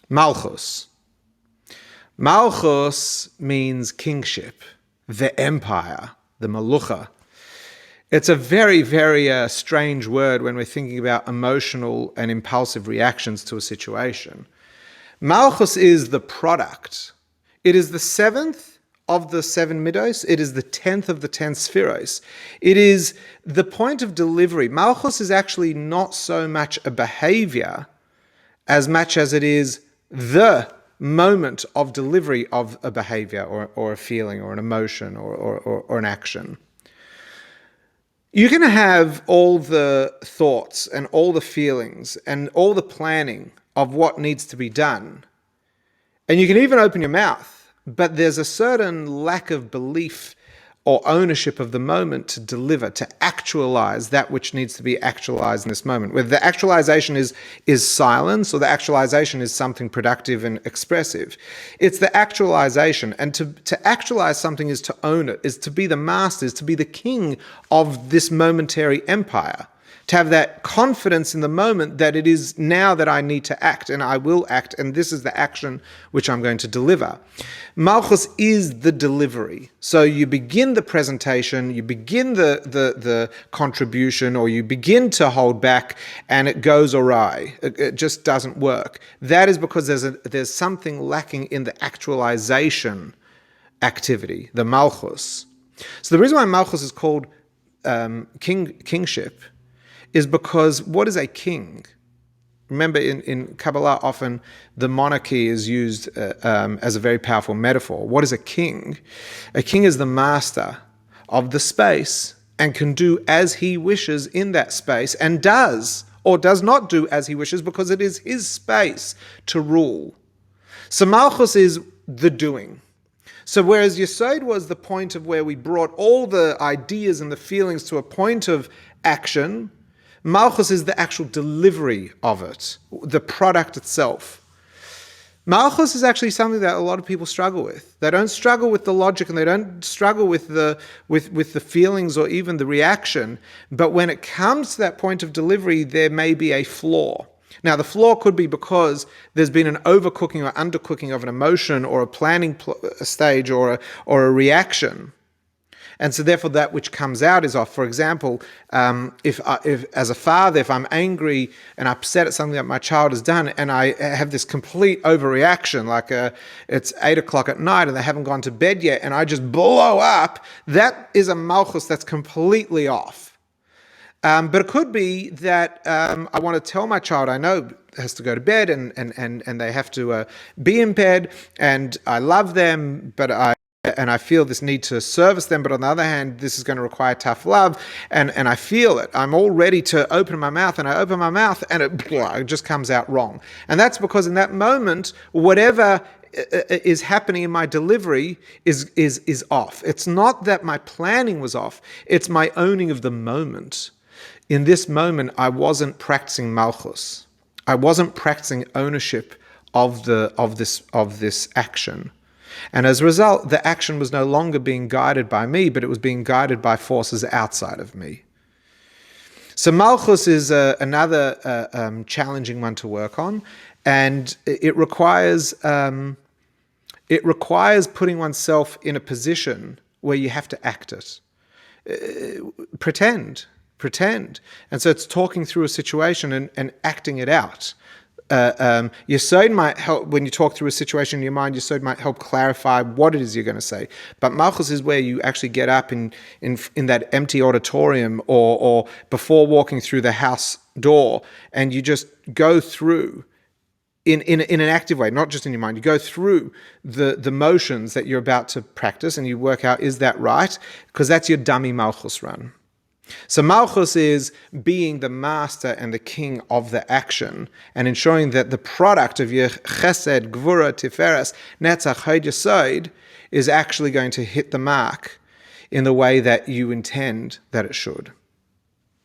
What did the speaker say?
Malchus. Malchus means kingship, the empire, the Malucha. It's a very, very strange word when we're thinking about emotional and impulsive reactions to a situation. Malchus is the product. It is the seventh of the seven middos. It is the 10th of the 10 spheros. It is the point of delivery. Malchus is actually not so much a behavior as much as it is the moment of delivery of a behavior or a feeling or an emotion or an action. You can have all the thoughts and all the feelings and all the planning of what needs to be done. And you can even open your mouth, but there's a certain lack of belief or ownership of the moment to deliver, to actualize that which needs to be actualized in this moment. Whether the actualization is silence or the actualization is something productive and expressive. It's the actualization. And to actualize something is to own it, is to be the master, is to be the king of this momentary empire. To have that confidence in the moment that it is now that I need to act and I will act and this is the action which I'm going to deliver. Malchus is the delivery. So you begin the presentation, you begin the contribution, or you begin to hold back and it goes awry. It just doesn't work. That is because there's something lacking in the actualization activity, the Malchus. So the reason why Malchus is called kingship is because what is a king? Remember, in Kabbalah, often the monarchy is used as a very powerful metaphor. What is a king? A king is the master of the space and can do as he wishes in that space and does or does not do as he wishes because it is his space to rule. So Malchus is the doing. So whereas Yesod was the point of where we brought all the ideas and the feelings to a point of action, Malchus is the actual delivery of it, the product itself. Malchus is actually something that a lot of people struggle with. They don't struggle with the logic and they don't struggle with the feelings or even the reaction. But when it comes to that point of delivery, there may be a flaw. Now, the flaw could be because there's been an overcooking or undercooking of an emotion or a planning stage or a reaction. And so therefore that which comes out is off. For example, if as a father, if I'm angry and upset at something that my child has done and I have this complete overreaction, like it's 8 o'clock at night and they haven't gone to bed yet and I just blow up, that is a Malchus that's completely off. But it could be that I want to tell my child I know has to go to bed and they have to be in bed and I love them, but I feel this need to service them, but on the other hand, this is going to require tough love, and I feel it. I'm all ready to open my mouth, and I open my mouth, and it just comes out wrong. And that's because in that moment, whatever is happening in my delivery is off. It's not that my planning was off, it's my owning of the moment. In this moment, I wasn't practicing Malchus. I wasn't practicing ownership of this action. And as a result, the action was no longer being guided by me, but it was being guided by forces outside of me. So Malchus is another challenging one to work on, and it requires putting oneself in a position where you have to act it. Pretend. And so it's talking through a situation and acting it out. Yesod might help, when you talk through a situation in your mind, Yesod might help clarify what it is you're going to say. But Malchus is where you actually get up in that empty auditorium or before walking through the house door and you just go through in an active way, not just in your mind. You go through the motions that you're about to practice and you work out, is that right? Because that's your dummy Malchus run. So Malchus is being the master and the king of the action and ensuring that the product of your chesed, gvura, tiferes, netzach, hod yesod is actually going to hit the mark in the way that you intend that it should.